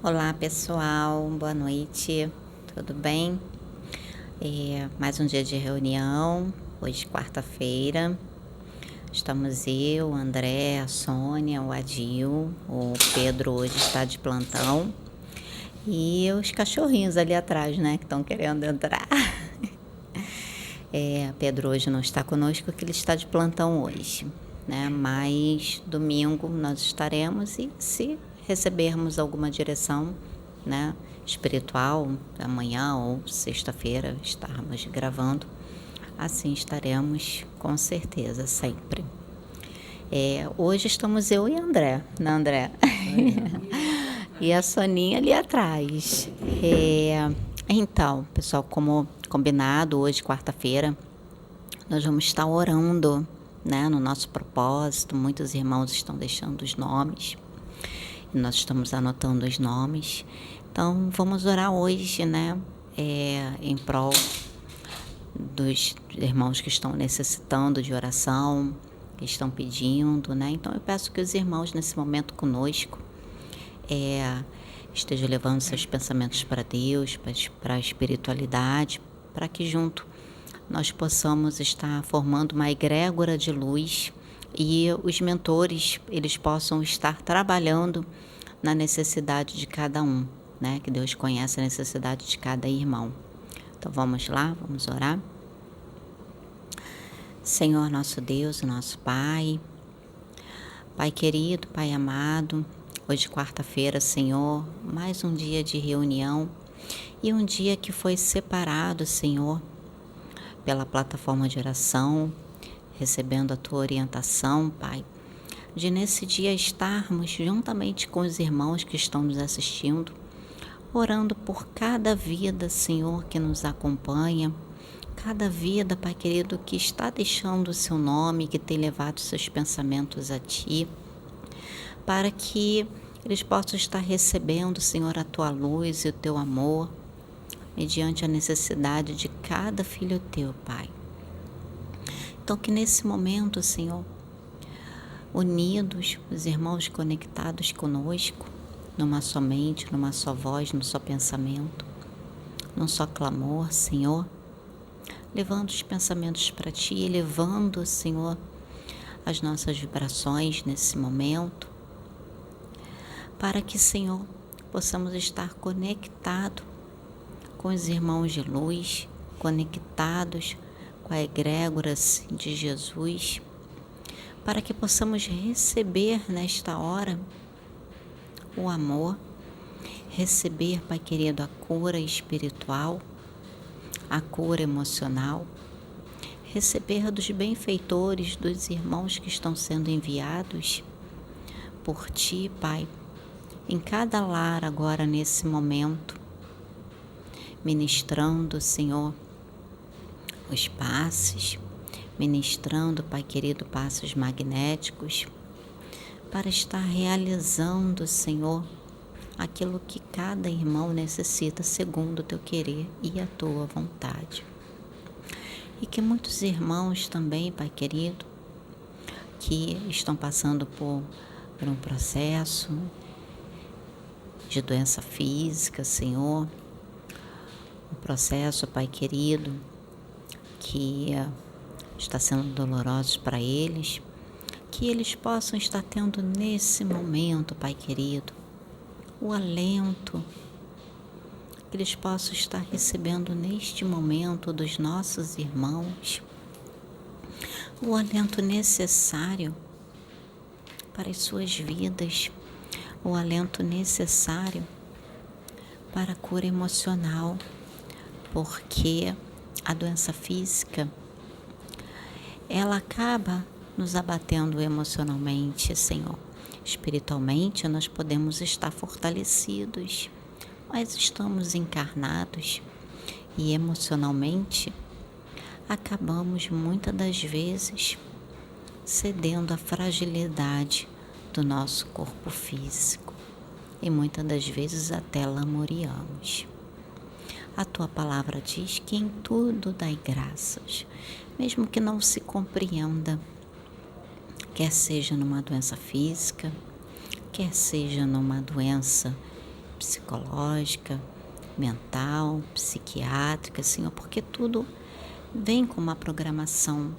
Olá pessoal, boa noite, tudo bem? Mais um dia de reunião, hoje quarta-feira. Estamos eu, o André, a Sônia, o Adil, o Pedro hoje está de plantão e os cachorrinhos ali atrás, né, que estão querendo entrar. Pedro hoje não está conosco porque ele está de plantão hoje, né? Mas domingo nós estaremos e se recebermos alguma direção, né, espiritual, amanhã ou sexta-feira estarmos gravando, assim estaremos com certeza, sempre. Hoje estamos eu e André, né, André? E a Soninha ali atrás. Então, pessoal, como combinado, hoje, quarta-feira, nós vamos estar orando, né, no nosso propósito. Muitos irmãos estão deixando os nomes e nós estamos anotando os nomes. Então, vamos orar hoje, né, em prol dos irmãos que estão necessitando de oração, que estão pedindo, né? Então, eu peço que os irmãos, nesse momento conosco, estejam levando seus pensamentos para Deus, para a espiritualidade, para que junto nós possamos estar formando uma egrégora de luz e os mentores, eles possam estar trabalhando na necessidade de cada um, né? Que Deus conhece a necessidade de cada irmão. Então vamos lá, vamos orar. Senhor nosso Deus, nosso Pai, Pai querido, Pai amado, hoje quarta-feira, Senhor, mais um dia de reunião e um dia que foi separado, Senhor, pela plataforma de oração, recebendo a Tua orientação, Pai, de nesse dia estarmos juntamente com os irmãos que estão nos assistindo, orando por cada vida, Senhor, que nos acompanha, cada vida, Pai querido, que está deixando o Seu nome, que tem levado seus pensamentos a Ti, para que eles possam estar recebendo, Senhor, a Tua luz e o Teu amor, mediante a necessidade de cada filho Teu, Pai. Então, que nesse momento, Senhor, unidos, os irmãos conectados conosco, numa só mente, numa só voz, num só pensamento, num só clamor, Senhor, levando os pensamentos para Ti, elevando, Senhor, as nossas vibrações nesse momento, para que, Senhor, possamos estar conectados com os irmãos de luz, conectados com a egrégora de Jesus, para que possamos receber nesta hora o amor, receber, Pai querido, a cura espiritual, a cura emocional, receber dos benfeitores, dos irmãos que estão sendo enviados por Ti, Pai, em cada lar agora nesse momento, ministrando, Senhor, os passes, ministrando, Pai querido, passos magnéticos, para estar realizando, Senhor, aquilo que cada irmão necessita segundo o Teu querer e a Tua vontade. E que muitos irmãos também, Pai querido, que estão passando por um processo de doença física, Senhor, um processo, Pai querido, que está sendo doloroso para eles, que eles possam estar tendo nesse momento, Pai querido, o alento, que eles possam estar recebendo neste momento dos nossos irmãos, o alento necessário para as suas vidas, o alento necessário para a cura emocional, porque a doença física, ela acaba nos abatendo emocionalmente, Senhor. Espiritualmente, nós podemos estar fortalecidos, mas estamos encarnados e emocionalmente acabamos muitas das vezes cedendo à fragilidade do nosso corpo físico e muitas das vezes até lamuriamos. A Tua palavra diz que em tudo dai graças, mesmo que não se compreenda, quer seja numa doença física, quer seja numa doença psicológica, mental, psiquiátrica, Senhor, porque tudo vem com uma programação.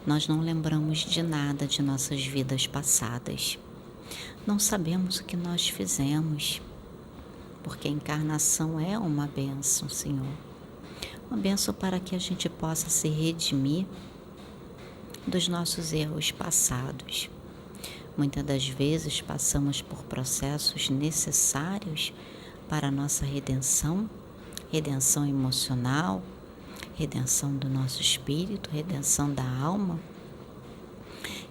Nós não lembramos de nada de nossas vidas passadas. Não sabemos o que nós fizemos, porque a encarnação é uma bênção, Senhor. Uma bênção para que a gente possa se redimir dos nossos erros passados. Muitas das vezes passamos por processos necessários para a nossa redenção, redenção emocional, redenção do nosso espírito, redenção da alma.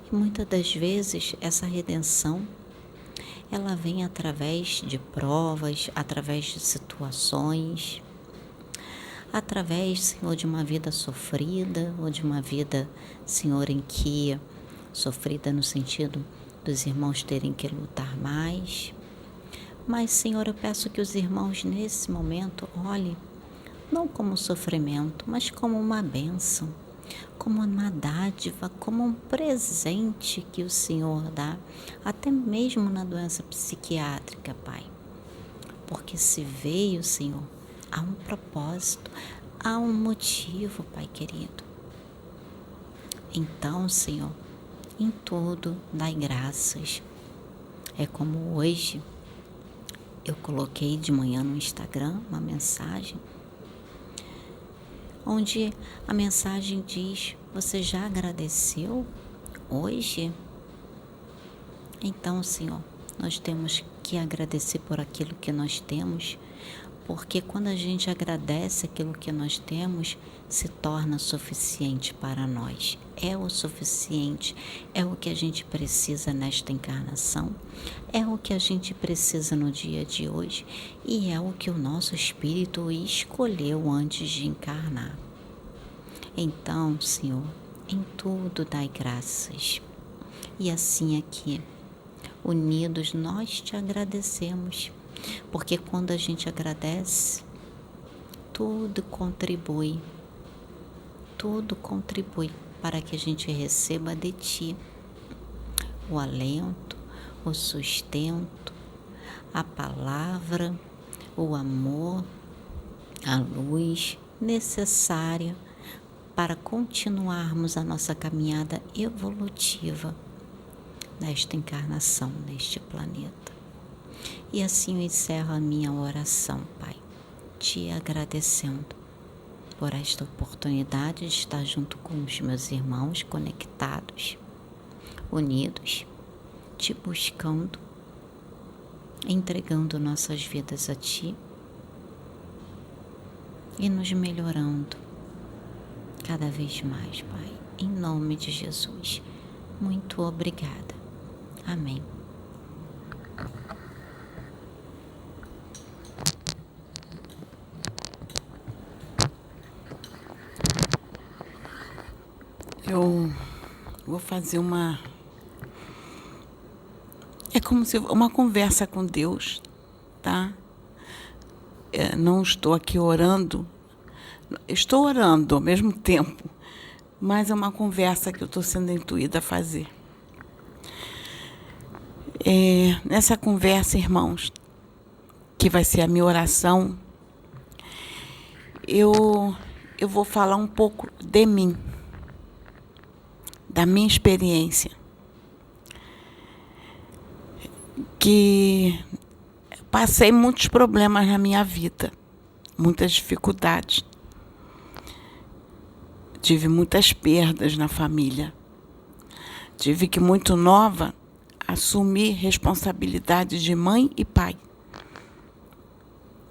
E muitas das vezes essa redenção, ela vem através de provas, através de situações, através, Senhor, de uma vida sofrida, ou de uma vida, Senhor, em que sofrida no sentido dos irmãos terem que lutar mais. Mas, Senhor, eu peço que os irmãos nesse momento olhem não como sofrimento, mas como uma bênção, como uma dádiva, como um presente que o Senhor dá, até mesmo na doença psiquiátrica, Pai. Porque se veio, Senhor, há um propósito, há um motivo, Pai querido. Então, Senhor, em tudo dai graças. É como hoje eu coloquei de manhã no Instagram uma mensagem, onde a mensagem diz: você já agradeceu hoje? Então, Senhor, nós temos que agradecer por aquilo que nós temos, porque quando a gente agradece aquilo que nós temos, se torna suficiente para nós. É o suficiente, é o que a gente precisa nesta encarnação, é o que a gente precisa no dia de hoje e é o que o nosso espírito escolheu antes de encarnar. Então, Senhor, em tudo dai graças. E assim aqui, unidos, nós te agradecemos, porque quando a gente agradece, tudo contribui para que a gente receba de Ti o alento, o sustento, a palavra, o amor, a luz necessária para continuarmos a nossa caminhada evolutiva nesta encarnação, neste planeta. E assim eu encerro a minha oração, Pai, te agradecendo por esta oportunidade de estar junto com os meus irmãos conectados, unidos, te buscando, entregando nossas vidas a Ti e nos melhorando cada vez mais, Pai, em nome de Jesus. Muito obrigada. Amém. Eu vou fazer é como se uma conversa com Deus, tá? Não estou aqui orando, estou orando ao mesmo tempo, mas é uma conversa que eu estou sendo intuída a fazer. Nessa conversa, irmãos, que vai ser a minha oração, eu vou falar um pouco de mim, da minha experiência, que passei muitos problemas na minha vida, muitas dificuldades, tive muitas perdas na família, tive que, muito nova, assumir responsabilidade de mãe e pai,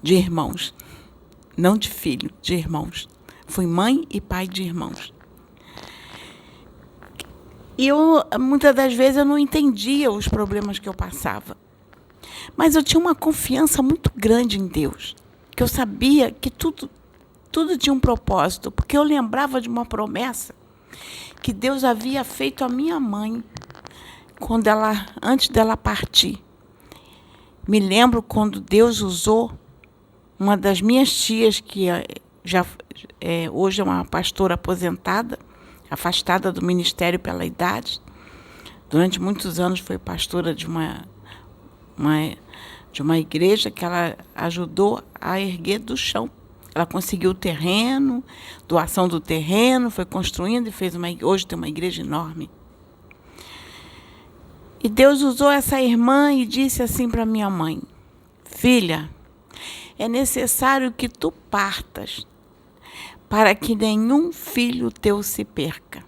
de irmãos, não de filho, de irmãos. Fui mãe e pai de irmãos. E muitas das vezes, eu não entendia os problemas que eu passava. Mas eu tinha uma confiança muito grande em Deus, que eu sabia que tudo tinha um propósito, porque eu lembrava de uma promessa que Deus havia feito à minha mãe, antes dela partir. Me lembro quando Deus usou uma das minhas tias, que hoje é uma pastora aposentada, afastada do ministério pela idade. Durante muitos anos foi pastora de de uma igreja que ela ajudou a erguer do chão. Ela conseguiu o terreno, doação do terreno, foi construindo e fez hoje tem uma igreja enorme. E Deus usou essa irmã e disse assim para minha mãe: filha, é necessário que tu partas para que nenhum filho teu se perca.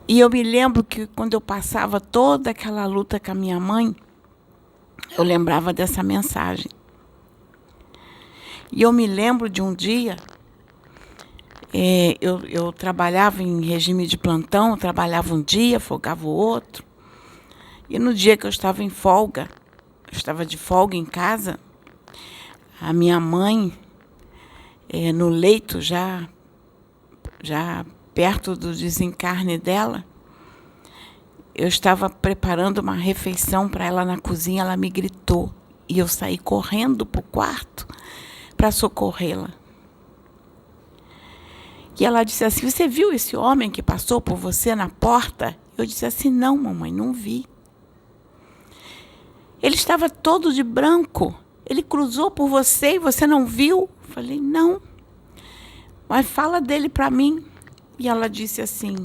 E eu me lembro que quando eu passava toda aquela luta com a minha mãe, eu lembrava dessa mensagem. E eu me lembro de um dia, eu trabalhava em regime de plantão, eu trabalhava um dia, folgava o outro. E no dia que eu estava em folga, eu estava de folga em casa, a minha mãe, no leito, já perto do desencarne dela, eu estava preparando uma refeição para ela na cozinha, ela me gritou. E eu saí correndo para o quarto para socorrê-la. E ela disse assim: você viu esse homem que passou por você na porta? Eu disse assim: não, mamãe, não vi. Ele estava todo de branco. Ele cruzou por você e você não viu? Eu falei: não. Mas fala dele para mim. E ela disse assim: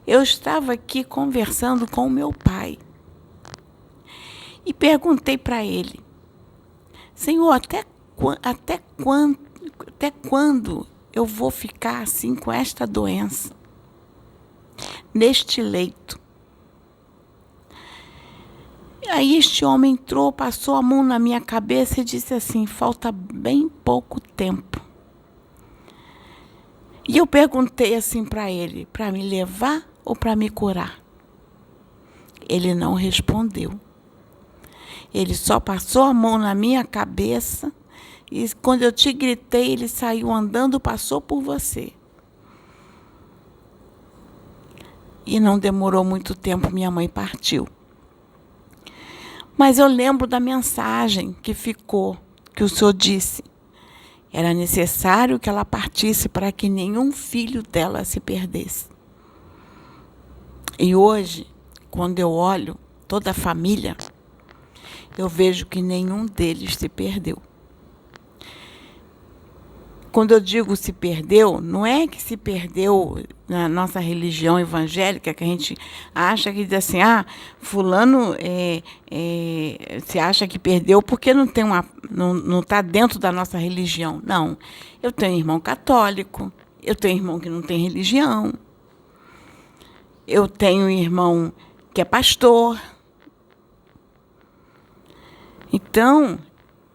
eu estava aqui conversando com o meu pai. E perguntei para ele: Senhor, até quando eu vou ficar assim com esta doença? Neste leito. Aí este homem entrou, passou a mão na minha cabeça e disse assim: falta bem pouco tempo. E eu perguntei assim para ele: para me levar ou para me curar? Ele não respondeu. Ele só passou a mão na minha cabeça e quando eu te gritei, ele saiu andando, passou por você. E não demorou muito tempo, minha mãe partiu. Mas eu lembro da mensagem que ficou, que o Senhor disse. Era necessário que ela partisse para que nenhum filho dela se perdesse. E hoje, quando eu olho toda a família, eu vejo que nenhum deles se perdeu. Quando eu digo se perdeu, não é que se perdeu na nossa religião evangélica, que a gente acha que diz assim: fulano se acha que perdeu porque não está dentro da nossa religião. Não, eu tenho irmão católico, eu tenho irmão que não tem religião, eu tenho irmão que é pastor. Então,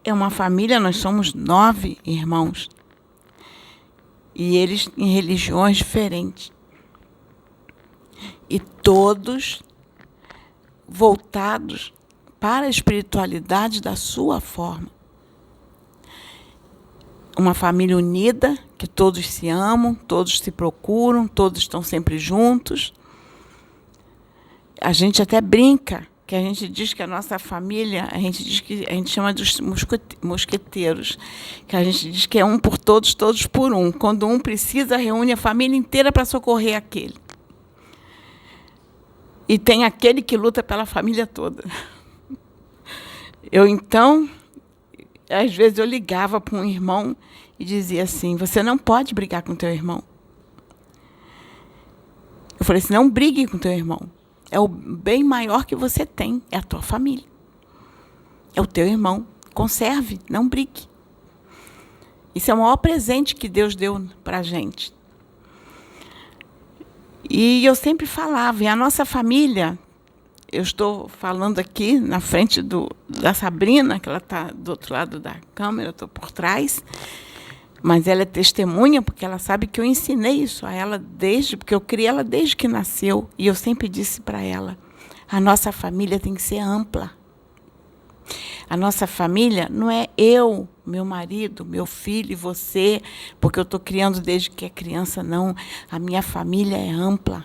é uma família, nós somos 9 irmãos. E eles em religiões diferentes. E todos voltados para a espiritualidade da sua forma. Uma família unida, que todos se amam, todos se procuram, todos estão sempre juntos. A gente até brinca, que a gente diz que a nossa família, a gente chama dos mosqueteiros, que a gente diz que é um por todos, todos por um. Quando um precisa, reúne a família inteira para socorrer aquele. E tem aquele que luta pela família toda. Então, às vezes eu ligava para um irmão e dizia assim: você não pode brigar com teu irmão. Eu falei assim: não brigue com teu irmão. É o bem maior que você tem, é a tua família. É o teu irmão. Conserve, não brigue. Isso é o maior presente que Deus deu para a gente. E eu sempre falava, e a nossa família, eu estou falando aqui na frente da Sabrina, que ela está do outro lado da câmera, eu estou por trás, mas ela é testemunha, porque ela sabe que eu ensinei isso a ela porque eu criei ela desde que nasceu. E eu sempre disse para ela: a nossa família tem que ser ampla. A nossa família não é eu, meu marido, meu filho e você, porque eu estou criando desde que é criança, não. A minha família é ampla.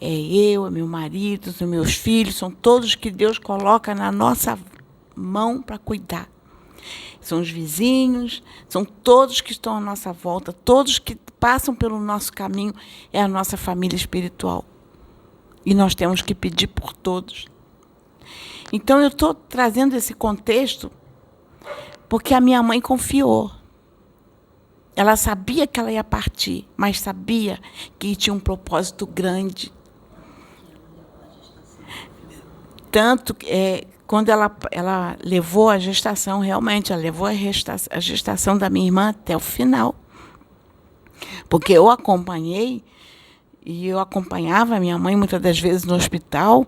É eu, é meu marido, os meus filhos, são todos que Deus coloca na nossa mão para cuidar. São os vizinhos, são todos que estão à nossa volta, todos que passam pelo nosso caminho, é a nossa família espiritual. E nós temos que pedir por todos. Então, eu estou trazendo esse contexto porque a minha mãe confiou. Ela sabia que ela ia partir, mas sabia que tinha um propósito grande. Tanto que quando ela levou a gestação, realmente, ela levou a gestação da minha irmã até o final. Porque eu acompanhei, e eu acompanhava a minha mãe muitas das vezes no hospital,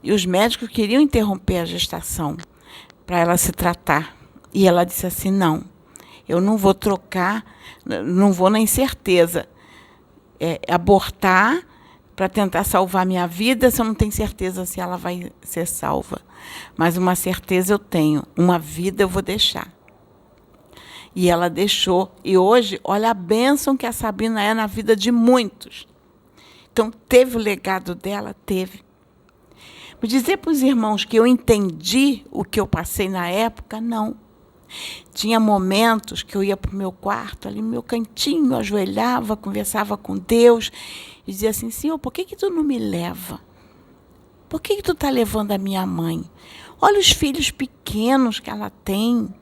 e os médicos queriam interromper a gestação para ela se tratar. E ela disse assim, não, eu não vou trocar, não vou na incerteza abortar para tentar salvar minha vida, se eu não tenho certeza se ela vai ser salva. Mas uma certeza eu tenho, uma vida eu vou deixar. E ela deixou. E hoje, olha a bênção que a Sabina é na vida de muitos. Então, teve o legado dela? Teve. Mas dizer para os irmãos que eu entendi o que eu passei na época, não. Tinha momentos que eu ia para o meu quarto, ali no meu cantinho, ajoelhava, conversava com Deus, e dizia assim, Senhor, por que tu não me leva? Por que tu está levando a minha mãe? Olha os filhos pequenos que ela tem.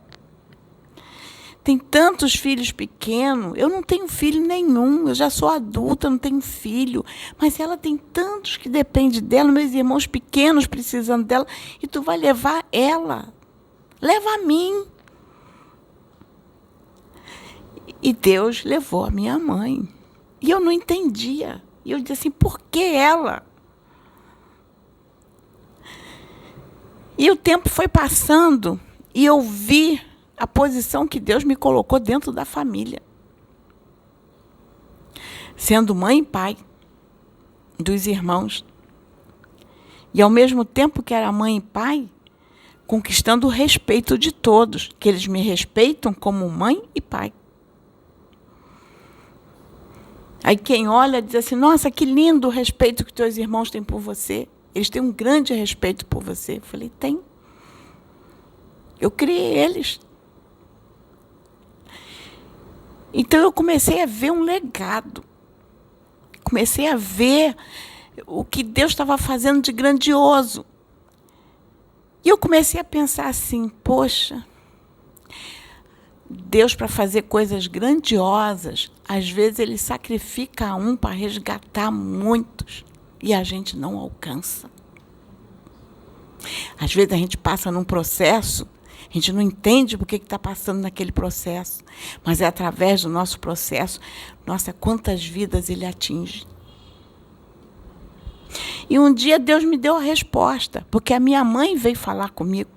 Tem tantos filhos pequenos. Eu não tenho filho nenhum. Eu já sou adulta, não tenho filho. Mas ela tem tantos que dependem dela, meus irmãos pequenos precisando dela. E tu vai levar ela. Leva a mim. E Deus levou a minha mãe. E eu não entendia. E eu disse assim, por que ela? E o tempo foi passando e eu vi a posição que Deus me colocou dentro da família. Sendo mãe e pai dos irmãos. E ao mesmo tempo que era mãe e pai, conquistando o respeito de todos, que eles me respeitam como mãe e pai. Aí quem olha diz assim, nossa, que lindo o respeito que teus irmãos têm por você. Eles têm um grande respeito por você. Eu falei, tem. Eu criei eles. Então eu comecei a ver um legado. Comecei a ver o que Deus estava fazendo de grandioso. E eu comecei a pensar assim, poxa, Deus, para fazer coisas grandiosas, às vezes Ele sacrifica um para resgatar muitos. E a gente não alcança. Às vezes a gente passa num processo, a gente não entende por que está passando naquele processo, mas é através do nosso processo, nossa, quantas vidas Ele atinge. E um dia Deus me deu a resposta, porque a minha mãe veio falar comigo.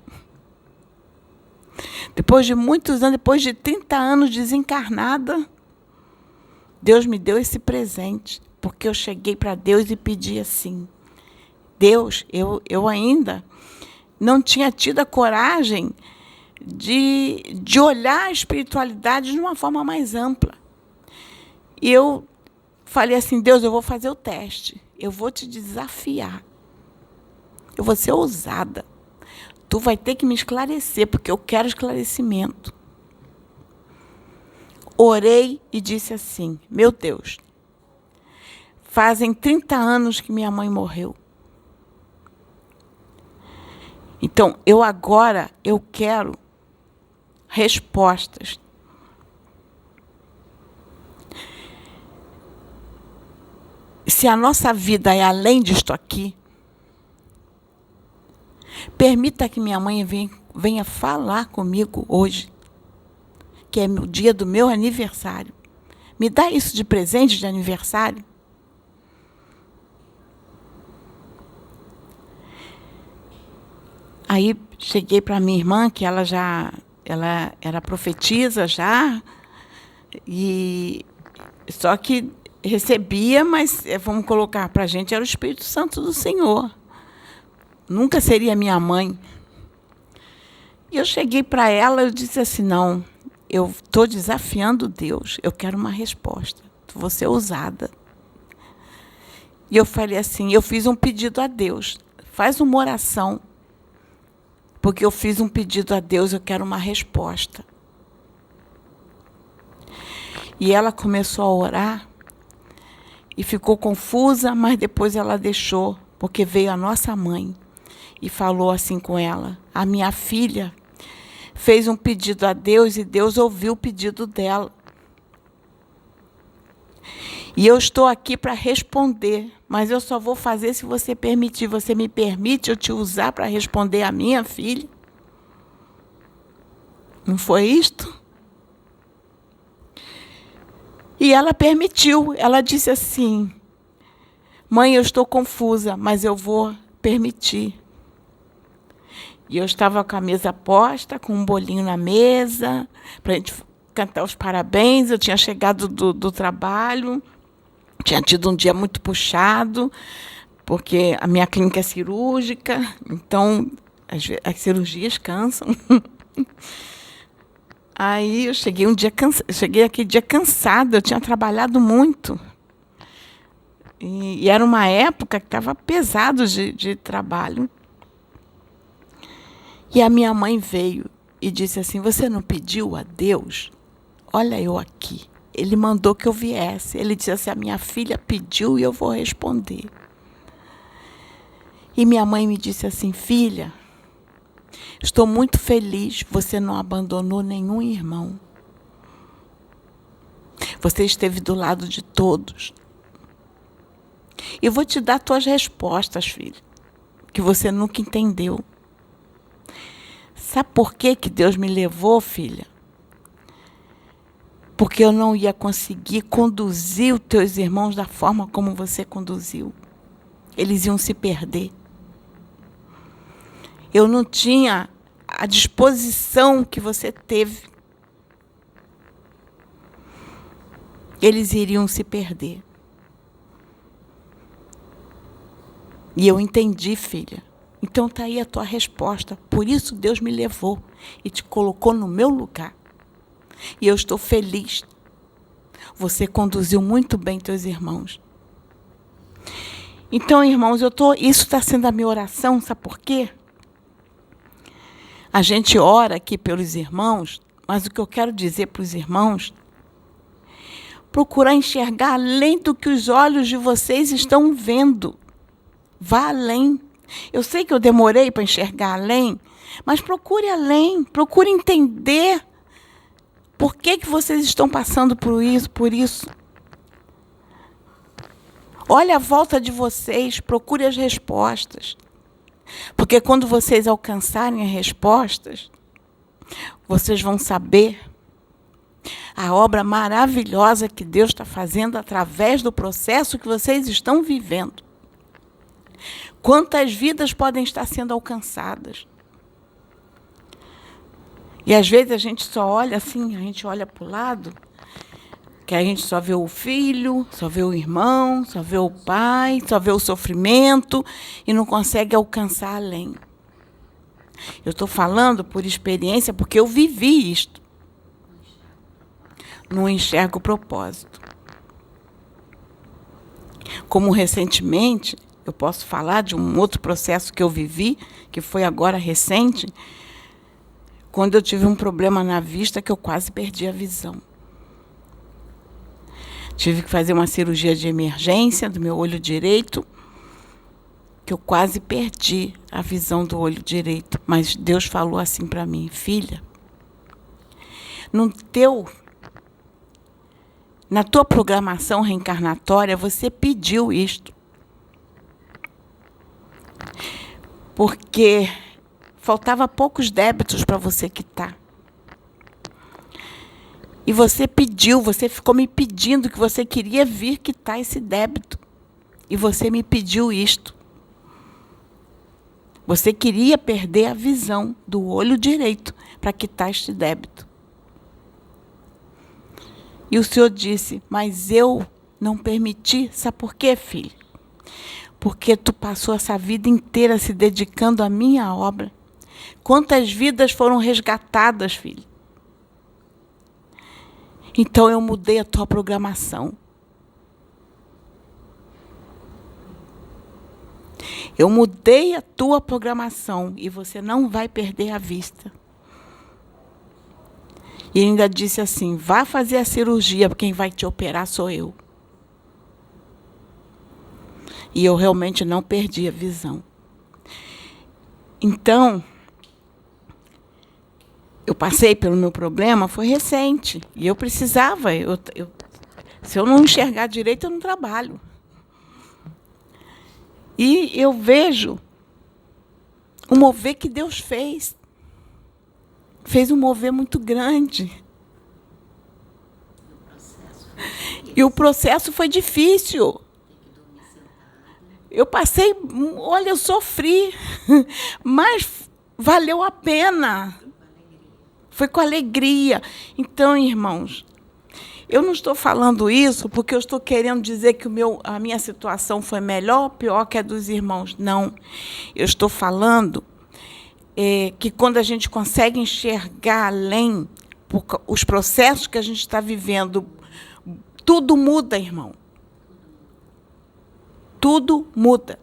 Depois de muitos anos, depois de 30 anos desencarnada, Deus me deu esse presente. Porque eu cheguei para Deus e pedi assim, Deus, eu ainda não tinha tido a coragem de olhar a espiritualidade de uma forma mais ampla. E eu falei assim, Deus, eu vou fazer o teste, eu vou te desafiar, eu vou ser ousada, tu vai ter que me esclarecer, porque eu quero esclarecimento. Orei e disse assim, meu Deus, fazem 30 anos que minha mãe morreu. Então, eu quero respostas. Se a nossa vida é além disto aqui, permita que minha mãe venha falar comigo hoje, que é o dia do meu aniversário. Me dá isso de presente de aniversário. Aí cheguei para minha irmã, que ela era profetisa já, e só que recebia, mas vamos colocar para a gente, era o Espírito Santo do Senhor. Nunca seria minha mãe. E eu cheguei para ela, eu disse assim, não, eu estou desafiando Deus, eu quero uma resposta, vou ser ousada. E eu falei assim, eu fiz um pedido a Deus, faz uma oração, porque eu fiz um pedido a Deus, eu quero uma resposta. E ela começou a orar, e ficou confusa, mas depois ela deixou porque veio a nossa mãe e falou assim com ela: a minha filha fez um pedido a Deus e Deus ouviu o pedido dela. E eu estou aqui para responder, mas eu só vou fazer se você permitir. Você me permite eu te usar para responder a minha filha? Não foi isto? E ela permitiu. Ela disse assim: mãe, eu estou confusa, mas eu vou permitir. E eu estava com a mesa posta, com um bolinho na mesa, para a gente cantar os parabéns. Eu tinha chegado do trabalho, tinha tido um dia muito puxado, porque a minha clínica é cirúrgica, então as cirurgias cansam. Aí eu cheguei aquele dia cansada, eu tinha trabalhado muito. E era uma época que estava pesado de trabalho. E a minha mãe veio e disse assim: você não pediu a Deus? Olha eu aqui. Ele mandou que eu viesse. Ele disse assim: a minha filha pediu e eu vou responder. E minha mãe me disse assim: filha, estou muito feliz, você não abandonou nenhum irmão. Você esteve do lado de todos. E vou te dar tuas respostas, filha, que você nunca entendeu. Sabe por que Deus me levou, filha? Porque eu não ia conseguir conduzir os teus irmãos da forma como você conduziu. Eles iam se perder. Eu não tinha a disposição que você teve. Eles iriam se perder. E eu entendi, filha. Então está aí a tua resposta. Por isso Deus me levou e te colocou no meu lugar. E eu estou feliz. Você conduziu muito bem teus irmãos. Então, irmãos, isso está sendo a minha oração, sabe por quê? A gente ora aqui pelos irmãos, mas o que eu quero dizer para os irmãos, procurar enxergar além do que os olhos de vocês estão vendo. Vá além. Eu sei que eu demorei para enxergar além, mas procure além, procure entender por que vocês estão passando por isso. Olhe à volta de vocês, procure as respostas. Porque quando vocês alcançarem as respostas, vocês vão saber a obra maravilhosa que Deus está fazendo através do processo que vocês estão vivendo. Quantas vidas podem estar sendo alcançadas? E às vezes a gente só olha assim, a gente olha para o lado, que a gente só vê o filho, só vê o irmão, só vê o pai, só vê o sofrimento e não consegue alcançar além. Eu estou falando por experiência, porque eu vivi isto. Não enxergo o propósito. Como recentemente, eu posso falar de um outro processo que eu vivi, que foi agora recente, quando eu tive um problema na vista que eu quase perdi a visão. Tive que fazer uma cirurgia de emergência do meu olho direito, que eu quase perdi a visão do olho direito. Mas Deus falou assim para mim: filha, na tua programação reencarnatória, você pediu isto. Porque faltava poucos débitos para você quitar. E você pediu, você ficou me pedindo que você queria vir quitar esse débito. E você me pediu isto. Você queria perder a visão do olho direito para quitar este débito. E o Senhor disse: mas eu não permiti. Sabe por quê, filho? Porque tu passou essa vida inteira se dedicando à minha obra. Quantas vidas foram resgatadas, filho? Então eu mudei a tua programação. Eu mudei a tua programação e você não vai perder a vista. E ele ainda disse assim: vá fazer a cirurgia, quem vai te operar sou eu. E eu realmente não perdi a visão. Então, eu passei pelo meu problema, foi recente. E eu precisava. Se eu não enxergar direito, eu não trabalho. E eu vejo o mover que Deus fez. Fez um mover muito grande. E o processo foi difícil. Eu passei, olha, eu sofri, mas valeu a pena. Foi com alegria. Então, irmãos, eu não estou falando isso porque eu estou querendo dizer que a minha situação foi melhor ou pior que a dos irmãos. Não. Eu estou falando que quando a gente consegue enxergar além os processos que a gente está vivendo, tudo muda, irmão. Tudo muda.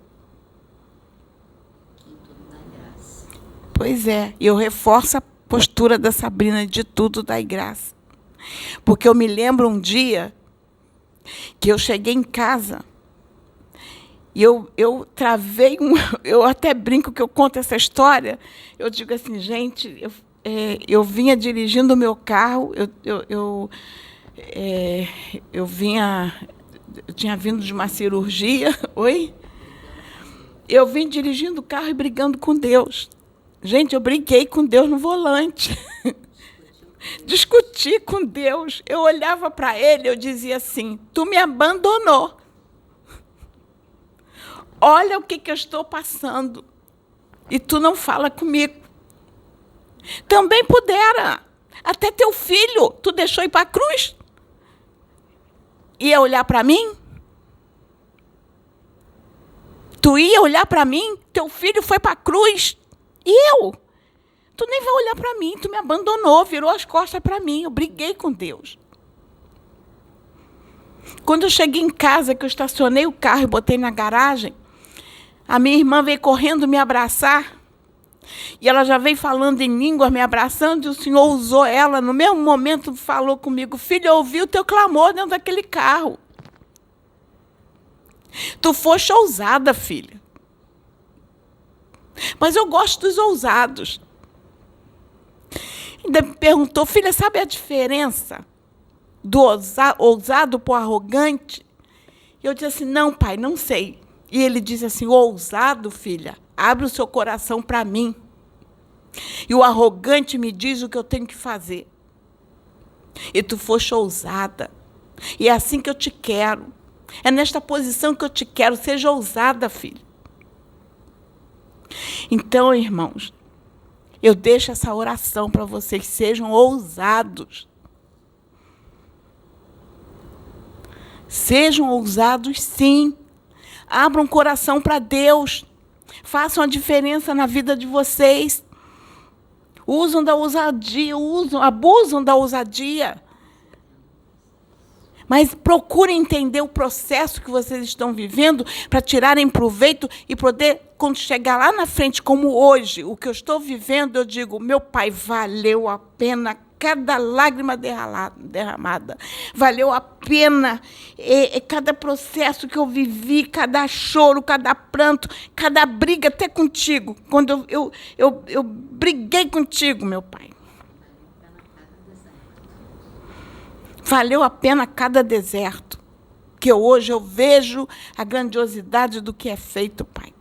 Pois é, e eu reforço a postura da Sabrina de tudo dai graça. Porque eu me lembro um dia que eu cheguei em casa e eu travei eu até brinco que eu conto essa história. Eu digo assim, gente, eu vinha dirigindo o meu carro, eu tinha vindo de uma cirurgia. Oi? Eu vim dirigindo o carro e brigando com Deus. Gente, eu briguei com Deus no volante. Discuti com Deus. Eu olhava para Ele, eu dizia assim, tu me abandonou. Olha o que eu estou passando. E tu não fala comigo. Também pudera. Até teu filho, tu deixou ir para a cruz. Ia olhar para mim? Tu ia olhar para mim? Teu filho foi para a cruz. E eu? Tu nem vai olhar para mim. Tu me abandonou, virou as costas para mim. Eu briguei com Deus. Quando eu cheguei em casa, que eu estacionei o carro e botei na garagem, a minha irmã veio correndo me abraçar. E ela já veio falando em línguas, me abraçando, e o Senhor usou ela. No mesmo momento, falou comigo, filha, eu ouvi o teu clamor dentro daquele carro. Tu foste ousada, filha. Mas eu gosto dos ousados. Ainda me perguntou, filha, sabe a diferença do ousado para o arrogante? E eu disse assim, não, pai, não sei. E ele disse assim, o ousado, filha, abre o seu coração para mim. E o arrogante me diz o que eu tenho que fazer. E tu foste ousada. E é assim que eu te quero. É nesta posição que eu te quero. Seja ousada, filha. Então, irmãos, eu deixo essa oração para vocês. Sejam ousados. Sejam ousados, sim. Abram o coração para Deus. Façam a diferença na vida de vocês. Usam da ousadia, abusam da ousadia. Mas procurem entender o processo que vocês estão vivendo para tirarem proveito e poder, quando chegar lá na frente, como hoje, o que eu estou vivendo, eu digo, meu Pai, valeu a pena cada lágrima derramada. Valeu a pena cada processo que eu vivi, cada choro, cada pranto, cada briga, até contigo. Quando eu briguei contigo, meu Pai. Valeu a pena cada deserto. Que hoje eu vejo a grandiosidade do que é feito, Pai.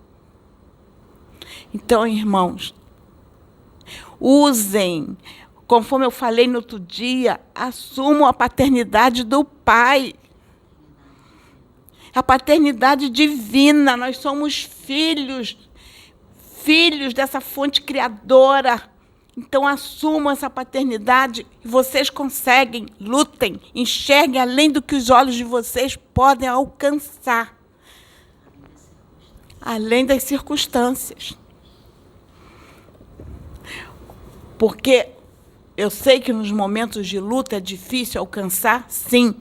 Então, irmãos, usem. Conforme eu falei no outro dia, assumam a paternidade do Pai. A paternidade divina. Nós somos filhos dessa fonte criadora. Então, assumam essa paternidade. Vocês conseguem, lutem, enxerguem além do que os olhos de vocês podem alcançar. Além das circunstâncias. Porque eu sei que nos momentos de luta é difícil alcançar, sim.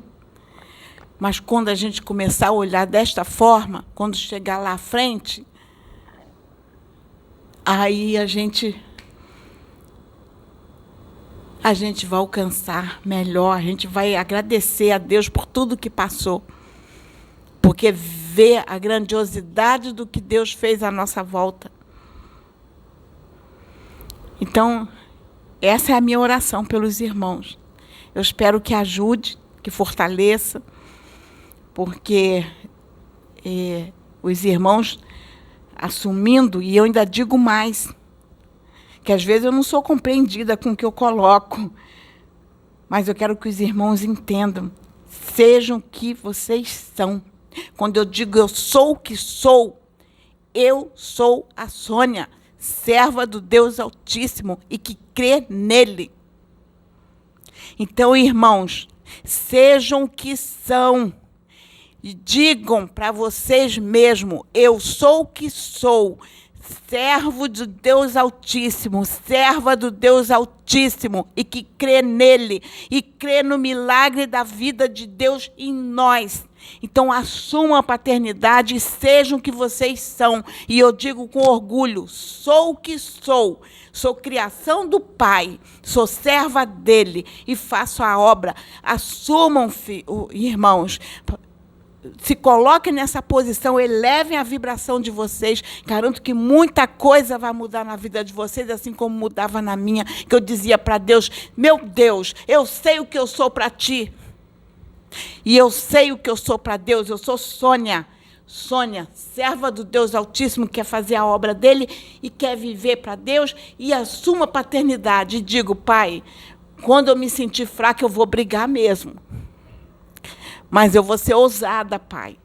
Mas quando a gente começar a olhar desta forma, quando chegar lá à frente, aí a gente vai alcançar melhor, a gente vai agradecer a Deus por tudo que passou. porque vê a grandiosidade do que Deus fez à nossa volta. Então, essa é a minha oração pelos irmãos. Eu espero que ajude, que fortaleça, porque os irmãos assumindo, e eu ainda digo mais, que às vezes eu não sou compreendida com o que eu coloco, mas eu quero que os irmãos entendam, sejam o que vocês são. Quando eu digo eu sou o que sou, eu sou a Sônia, serva do Deus Altíssimo e que crê nele. Então, irmãos, sejam o que são. E digam para vocês mesmos, eu sou o que sou, servo de Deus Altíssimo, serva do Deus Altíssimo, e que crê nele, e crê no milagre da vida de Deus em nós. Então, assumam a paternidade e sejam o que vocês são. E eu digo com orgulho, sou o que sou. Sou criação do Pai, sou serva dele e faço a obra. Assumam, irmãos, se coloquem nessa posição, elevem a vibração de vocês. Garanto que muita coisa vai mudar na vida de vocês, assim como mudava na minha, que eu dizia para Deus, meu Deus, eu sei o que eu sou para ti. E eu sei o que eu sou para Deus, eu sou Sônia. Sônia, serva do Deus Altíssimo, que quer fazer a obra dele e quer viver para Deus, e assumo a paternidade. E digo, Pai, quando eu me sentir fraca, eu vou brigar mesmo. Mas eu vou ser ousada, Pai,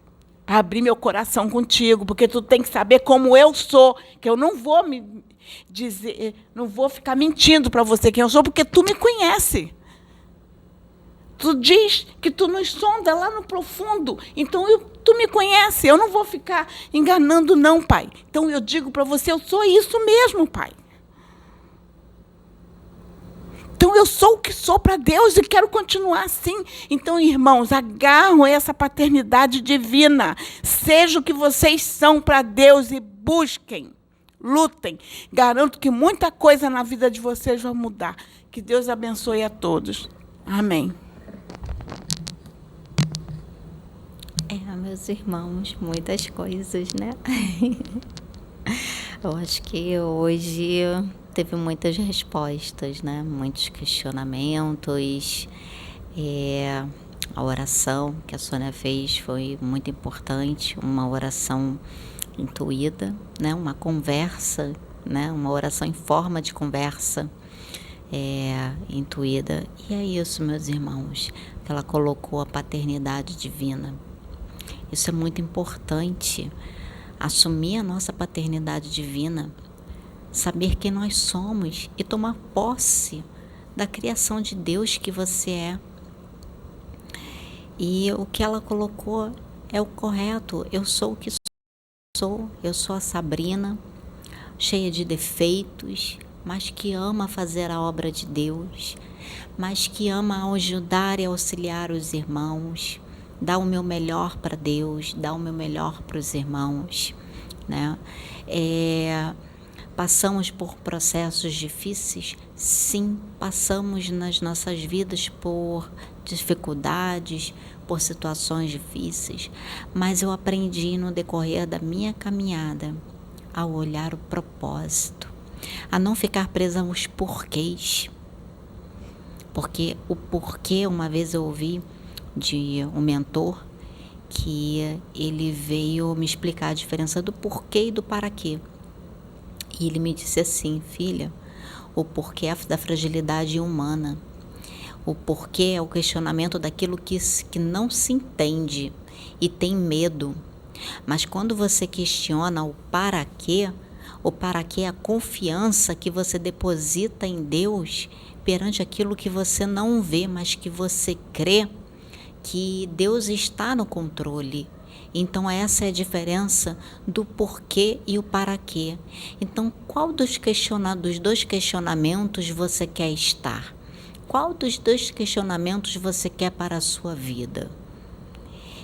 para abrir meu coração contigo, porque tu tem que saber como eu sou, que eu não vou me dizer, não vou ficar mentindo para você quem eu sou, porque tu me conhece. Tu diz que tu nos sonda lá no profundo, então tu me conhece, eu não vou ficar enganando não, Pai. Então eu digo para você, eu sou isso mesmo, Pai. Então eu sou o que sou para Deus e quero continuar assim. Então, irmãos, agarram essa paternidade divina. Seja o que vocês são para Deus e busquem, lutem. Garanto que muita coisa na vida de vocês vai mudar. Que Deus abençoe a todos. Amém. Meus irmãos, muitas coisas, né? Eu acho que hoje teve muitas respostas, né? Muitos questionamentos. A oração que a Sônia fez foi muito importante, uma oração intuída, né? Uma conversa, né? Uma oração em forma de conversa intuída. E é isso, meus irmãos, que ela colocou a paternidade divina. Isso é muito importante, assumir a nossa paternidade divina, saber quem nós somos e tomar posse da criação de Deus que você é. E o que ela colocou é o correto. Eu sou o que sou, eu sou a Sabrina, cheia de defeitos, mas que ama fazer a obra de Deus, mas que ama ajudar e auxiliar os irmãos, dar o meu melhor para Deus, dar o meu melhor para os irmãos, né? Passamos por processos difíceis? Sim, passamos nas nossas vidas por dificuldades, por situações difíceis, mas eu aprendi no decorrer da minha caminhada a olhar o propósito, a não ficar presa aos porquês, porque o porquê, uma vez eu ouvi de um mentor que ele veio me explicar a diferença do porquê e do para quê. E ele me disse assim, filha, o porquê é da fragilidade humana. O porquê é o questionamento daquilo que não se entende e tem medo. Mas quando você questiona o para quê é a confiança que você deposita em Deus perante aquilo que você não vê, mas que você crê que Deus está no controle. Então essa é a diferença do porquê e o para quê. Então qual dos dois questionamentos você quer estar? Qual dos dois questionamentos você quer para a sua vida?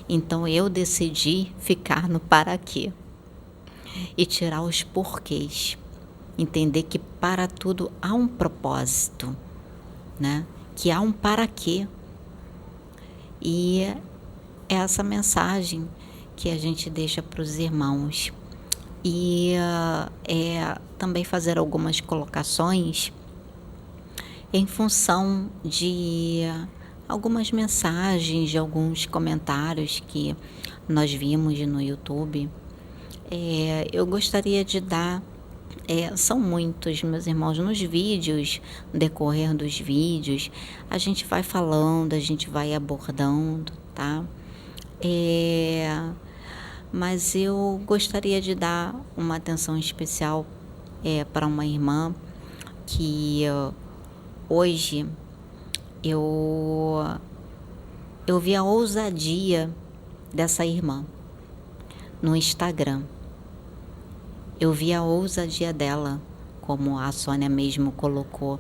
Então eu decidi ficar no para quê e tirar os porquês. Entender que para tudo há um propósito, né? Que há um para quê. E é essa mensagem que a gente deixa para os irmãos. E também fazer algumas colocações em função de algumas mensagens, de alguns comentários que nós vimos no YouTube. Eu gostaria de dar, são muitos, meus irmãos, nos vídeos, no decorrer dos vídeos, a gente vai falando, a gente vai abordando, tá? Mas eu gostaria de dar uma atenção especial para uma irmã que hoje eu vi a ousadia dessa irmã no Instagram. Eu vi a ousadia dela, como a Sônia mesmo colocou,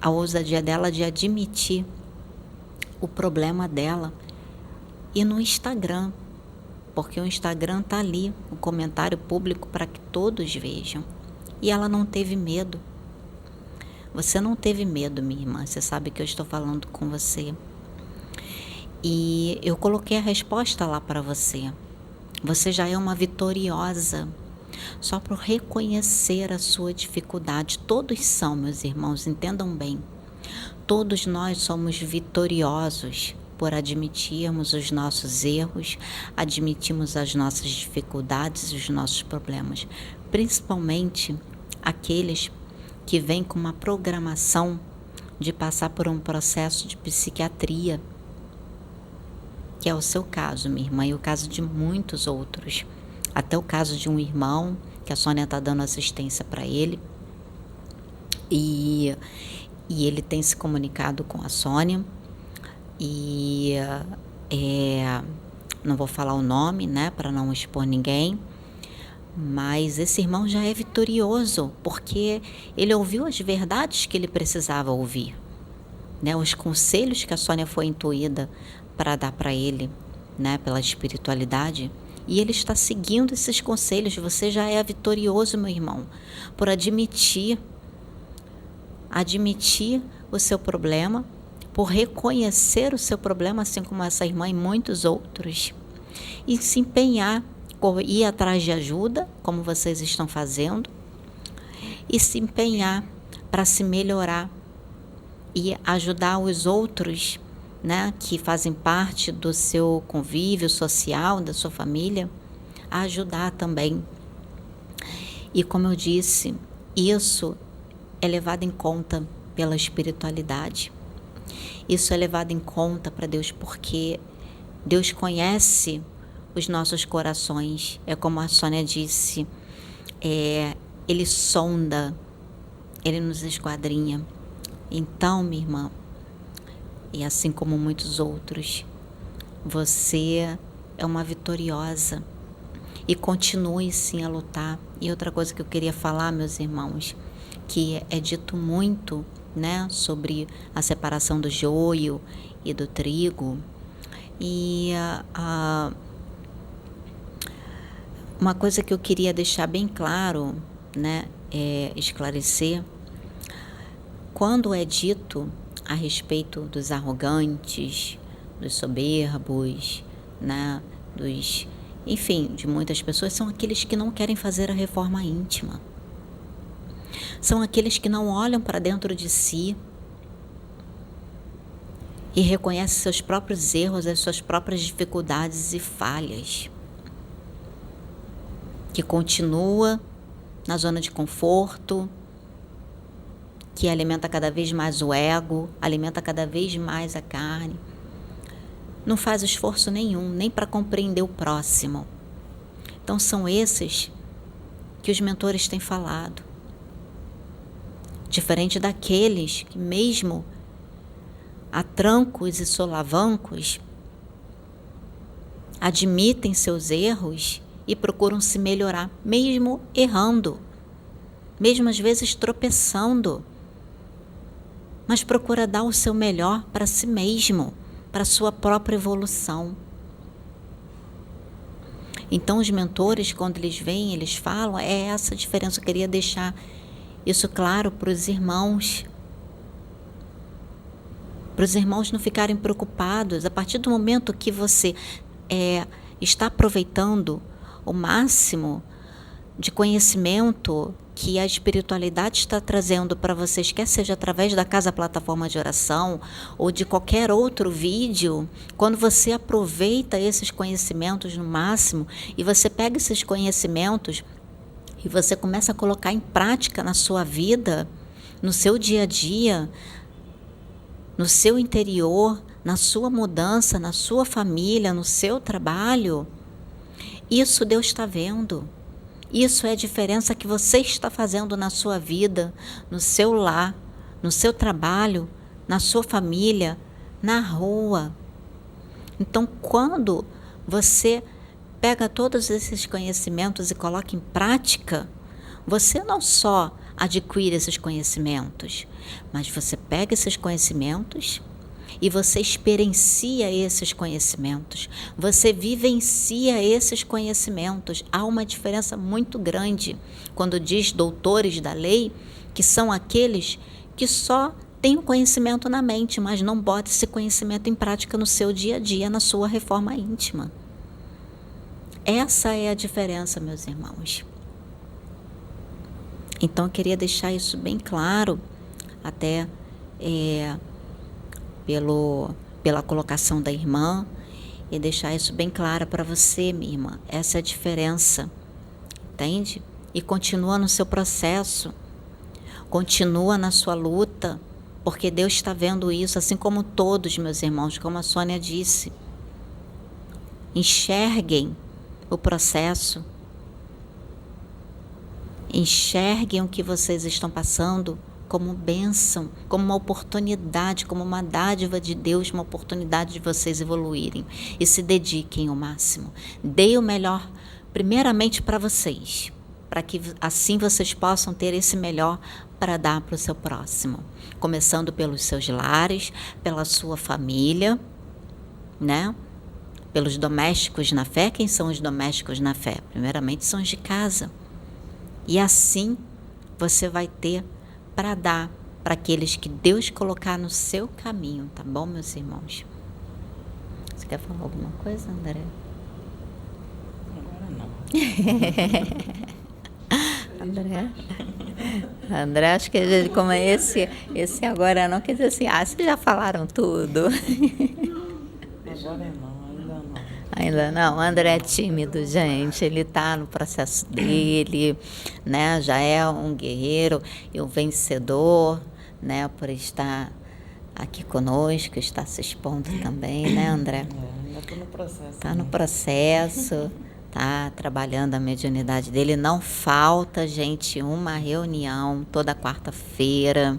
a ousadia dela de admitir o problema dela e no Instagram, porque o Instagram tá ali, o comentário público para que todos vejam. E ela não teve medo. Você não teve medo, minha irmã, você sabe que eu estou falando com você. E eu coloquei a resposta lá para você. Você já é uma vitoriosa, só por reconhecer a sua dificuldade. Todos são, meus irmãos, entendam bem. Todos nós somos vitoriosos por admitirmos os nossos erros, admitirmos as nossas dificuldades e os nossos problemas. Principalmente aqueles que vêm com uma programação de passar por um processo de psiquiatria, que é o seu caso, minha irmã, e o caso de muitos outros. Até o caso de um irmão, que a Sônia está dando assistência para ele, e ele tem se comunicado com a Sônia, e não vou falar o nome, né, para não expor ninguém, mas esse irmão já é vitorioso, porque ele ouviu as verdades que ele precisava ouvir, né, os conselhos que a Sônia foi intuída para dar para ele, né, pela espiritualidade, e ele está seguindo esses conselhos. Você já é vitorioso, meu irmão, por admitir o seu problema, por reconhecer o seu problema, assim como essa irmã e muitos outros, e se empenhar, ir atrás de ajuda, como vocês estão fazendo, e se empenhar para se melhorar e ajudar os outros, né, que fazem parte do seu convívio social, da sua família, a ajudar também. E como eu disse, isso é levado em conta pela espiritualidade. Isso é levado em conta para Deus, porque Deus conhece os nossos corações. É como a Sônia disse, Ele sonda, Ele nos esquadrinha. Então, minha irmã, e assim como muitos outros, você é uma vitoriosa. E continue sim a lutar. E outra coisa que eu queria falar, meus irmãos, que é dito muito, né, sobre a separação do joio e do trigo. E uma coisa que eu queria deixar bem claro, né, esclarecer, quando é dito a respeito dos arrogantes, dos soberbos, né, enfim, de muitas pessoas, são aqueles que não querem fazer a reforma íntima. São aqueles que não olham para dentro de si e reconhecem seus próprios erros, as suas próprias dificuldades e falhas. Que continua na zona de conforto, que alimenta cada vez mais o ego, alimenta cada vez mais a carne. Não faz esforço nenhum, nem para compreender o próximo. Então são esses que os mentores têm falado. Diferente daqueles que, mesmo a trancos e solavancos, admitem seus erros e procuram se melhorar, mesmo errando, mesmo às vezes tropeçando, mas procura dar o seu melhor para si mesmo, para a sua própria evolução. Então os mentores, quando eles vêm, eles falam, é essa a diferença. Eu queria deixar isso claro para os irmãos. para os irmãos não ficarem preocupados. A partir do momento que você está aproveitando o máximo de conhecimento que a espiritualidade está trazendo para vocês, quer seja através da Casa Plataforma de Oração ou de qualquer outro vídeo, quando você aproveita esses conhecimentos no máximo e você pega esses conhecimentos e você começa a colocar em prática na sua vida, no seu dia a dia, no seu interior, na sua mudança, na sua família, no seu trabalho, isso Deus está vendo. Isso é a diferença que você está fazendo na sua vida, no seu lar, no seu trabalho, na sua família, na rua. Então, quando você pega todos esses conhecimentos e coloca em prática, você não só adquire esses conhecimentos, mas você pega esses conhecimentos e você experiencia esses conhecimentos, você vivencia esses conhecimentos. Há uma diferença muito grande quando diz doutores da lei, que são aqueles que só têm o conhecimento na mente, mas não botam esse conhecimento em prática no seu dia a dia, na sua reforma íntima. Essa é a diferença, meus irmãos. Então, eu queria deixar isso bem claro, até pela colocação da irmã, e deixar isso bem claro para você, minha irmã. Essa é a diferença, entende? E continua no seu processo, continua na sua luta, porque Deus está vendo isso, assim como todos, meus irmãos, como a Sônia disse. Enxerguem o processo, enxerguem o que vocês estão passando como bênção, como uma oportunidade, como uma dádiva de Deus, uma oportunidade de vocês evoluírem, e se dediquem ao máximo. Deem o melhor primeiramente para vocês, para que assim vocês possam ter esse melhor para dar para o seu próximo, começando pelos seus lares, pela sua família, né? Pelos domésticos na fé. Quem são os domésticos na fé? Primeiramente são os de casa. E assim você vai ter para dar para aqueles que Deus colocar no seu caminho, tá bom, meus irmãos? Você quer falar alguma coisa, André? Agora não. André, acho que como é esse agora não, quer dizer assim, vocês já falaram tudo. Agora não. Ainda não, o André é tímido, gente, ele está no processo dele, né? Já é um guerreiro e um vencedor, né? Por estar aqui conosco, está se expondo também, né, André? Ainda estou no processo. Está no processo, está trabalhando a mediunidade dele. Não falta, gente, uma reunião toda quarta-feira,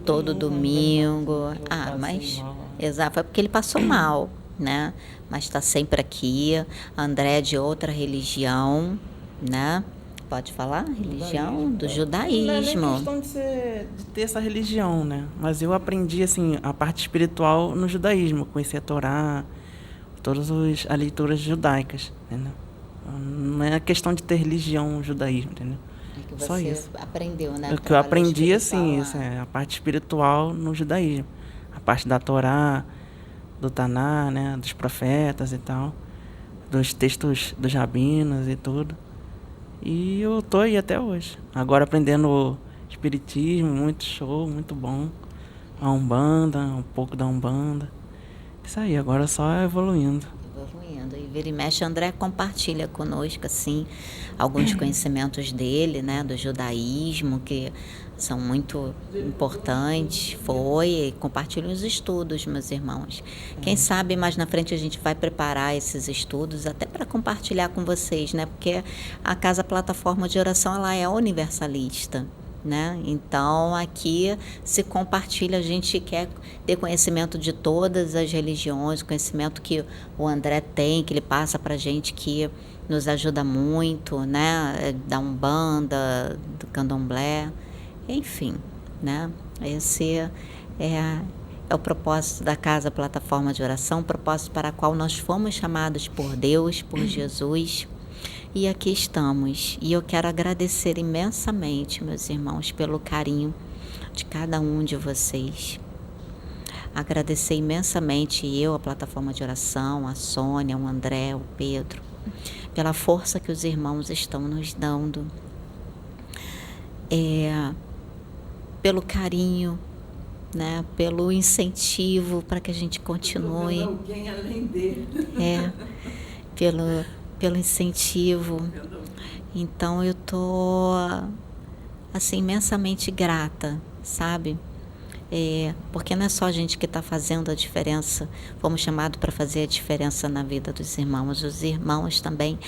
todo domingo. Mas, exato, foi porque ele passou mal, né? Mas está sempre aqui. André é de outra religião, né? Pode falar? Religião do judaísmo. Não é nem questão de ter essa religião, né? Mas eu aprendi, assim, a parte espiritual no judaísmo. Conheci a Torá, todas as leituras judaicas, entendeu? Não é questão de ter religião no judaísmo, entendeu? É que só você isso. aprendeu, né? O que eu aprendi, assim, isso é a parte espiritual no judaísmo. A parte da Torá, do Taná, né? Dos profetas e tal. Dos textos dos rabinos e tudo. E eu tô aí até hoje. Agora aprendendo espiritismo, muito show, muito bom. A Umbanda, um pouco da Umbanda. Isso aí, agora só evoluindo. E vira e mexe, André compartilha conosco, assim, alguns conhecimentos dele, né, do judaísmo, que são muito importantes, e compartilha os estudos, meus irmãos. Quem sabe mais na frente a gente vai preparar esses estudos até para compartilhar com vocês, né, porque a Casa Plataforma de Oração, ela é universalista, né? Então aqui se compartilha, a gente quer ter conhecimento de todas as religiões, conhecimento que o André tem, que ele passa para a gente, que nos ajuda muito, né? Da Umbanda, do Candomblé, enfim, né? Esse é o propósito da Casa Plataforma de Oração, o propósito para o qual nós fomos chamados por Deus, por Jesus. E aqui estamos. E eu quero agradecer imensamente, meus irmãos, pelo carinho de cada um de vocês. agradecer imensamente eu, a plataforma de oração, a Sônia, o André, o Pedro, pela força que os irmãos estão nos dando, pelo carinho, né, pelo incentivo para que a gente continue. Alguém além dele. Pelo incentivo. Então eu tô assim imensamente grata, sabe? Porque não é só a gente que está fazendo a diferença, fomos chamados para fazer a diferença na vida dos irmãos. Os irmãos também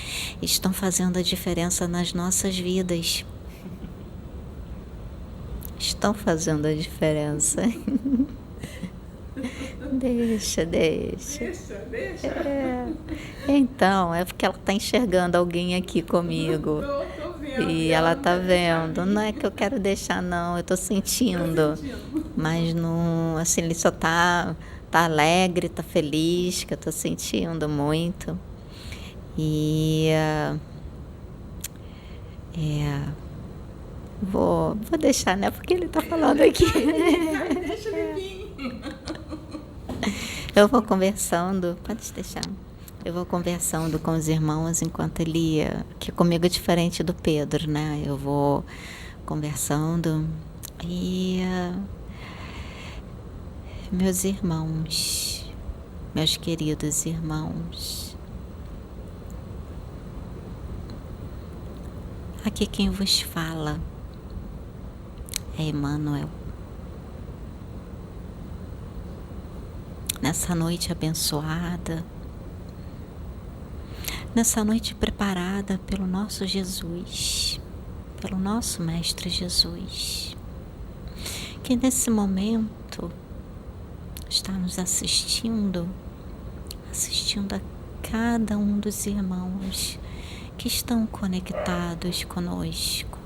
estão fazendo a diferença nas nossas vidas. Estão fazendo a diferença. Deixa. Então, é porque ela está enxergando alguém aqui comigo. Tô vendo, E ela tá vendo. Não é que eu quero deixar, não. Eu tô sentindo. Mas não, assim, ele só tá alegre, tá feliz, que eu tô sentindo muito. E vou deixar, né? Porque ele tá falando aqui. Deixa ele vir. Eu vou conversando, pode deixar. Eu vou conversando com os irmãos enquanto ele ia, que comigo é diferente do Pedro, né? Eu vou conversando e meus irmãos, meus queridos irmãos, aqui quem vos fala é Emmanuel. Nessa noite abençoada, nessa noite preparada pelo nosso Jesus, pelo nosso Mestre Jesus, que nesse momento está nos assistindo a cada um dos irmãos que estão conectados conosco.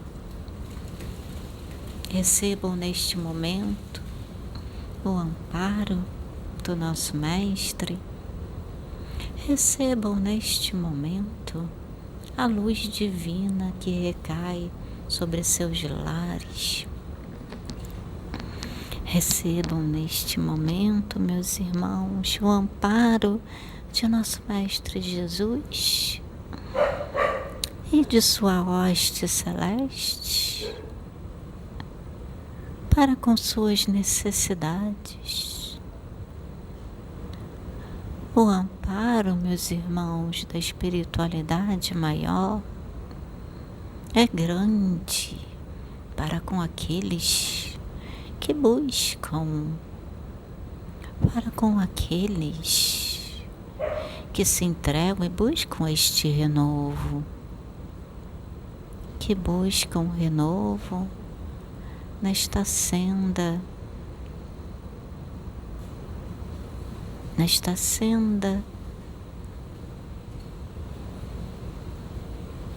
Recebam neste momento o amparo do nosso Mestre. Recebam neste momento a luz divina que recai sobre seus lares. Recebam neste momento, meus irmãos, o amparo de nosso Mestre Jesus e de sua hoste celeste para com suas necessidades. O amparo, meus irmãos, da espiritualidade maior é grande para com aqueles que buscam, para com aqueles que se entregam e buscam este renovo, que buscam o renovo nesta senda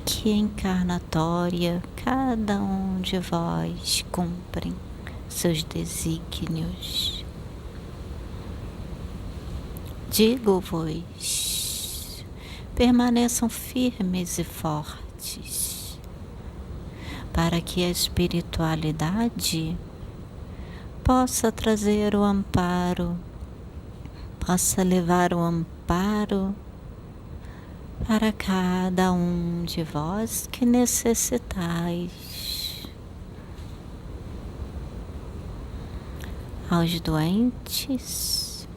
que encarnatória cada um de vós cumprem seus desígnios. Digo-vos, permaneçam firmes e fortes, para que a espiritualidade possa trazer o amparo, possa levar o amparo para cada um de vós que necessitais. Aos doentes,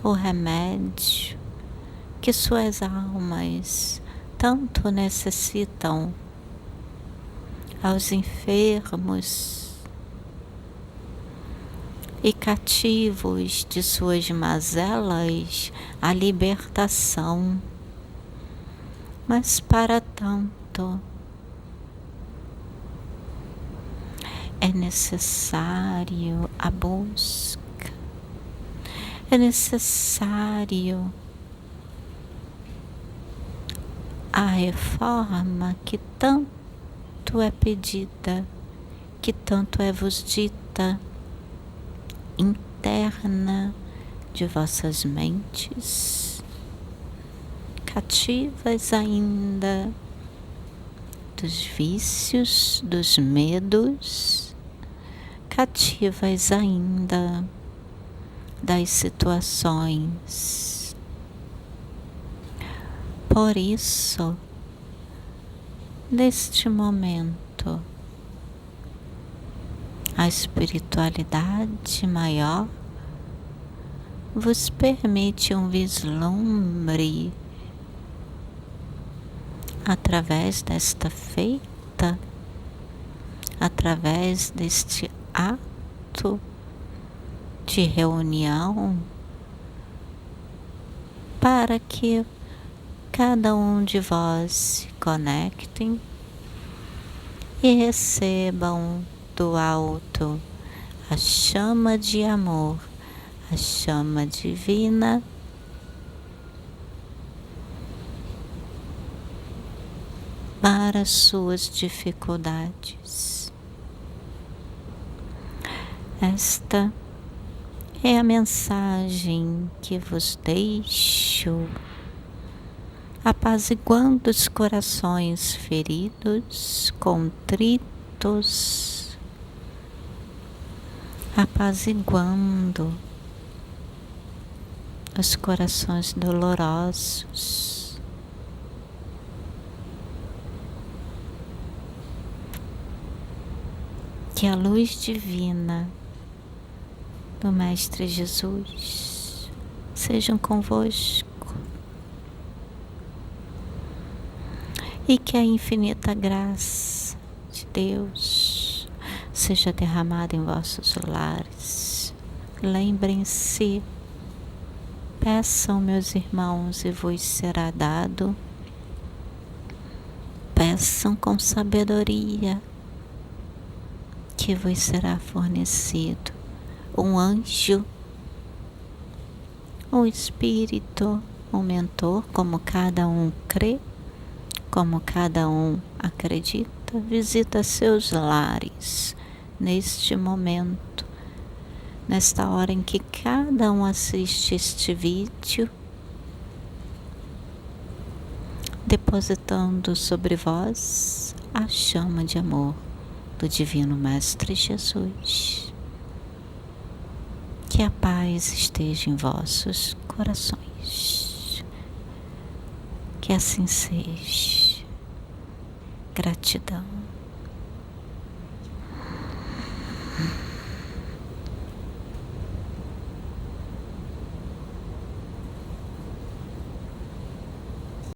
o remédio que suas almas tanto necessitam. Aos enfermos e cativos de suas mazelas, a libertação. Mas para tanto é necessário a busca, é necessário a reforma que tanto é pedida, que tanto é vos dita, interna de vossas mentes, cativas ainda dos vícios, dos medos, cativas ainda das situações. Por isso, neste momento, a espiritualidade maior vos permite um vislumbre através desta feita, através deste ato de reunião, para que cada um de vós se conectem e recebam do alto a chama de amor, a chama divina para suas dificuldades. Esta é a mensagem que vos deixo, apaziguando os corações feridos, contritos, apaziguando os corações dolorosos, que a luz divina do Mestre Jesus sejam convosco e que a infinita graça de Deus seja derramada em vossos lares. Lembrem-se, peçam, meus irmãos, e vos será dado. Peçam com sabedoria, que vos será fornecido. Um anjo, um espírito, um mentor, como cada um crê, como cada um acredita, visita seus lares neste momento, nesta hora em que cada um assiste este vídeo, depositando sobre vós a chama de amor do Divino Mestre Jesus. Que a paz esteja em vossos corações. Que assim seja. Gratidão.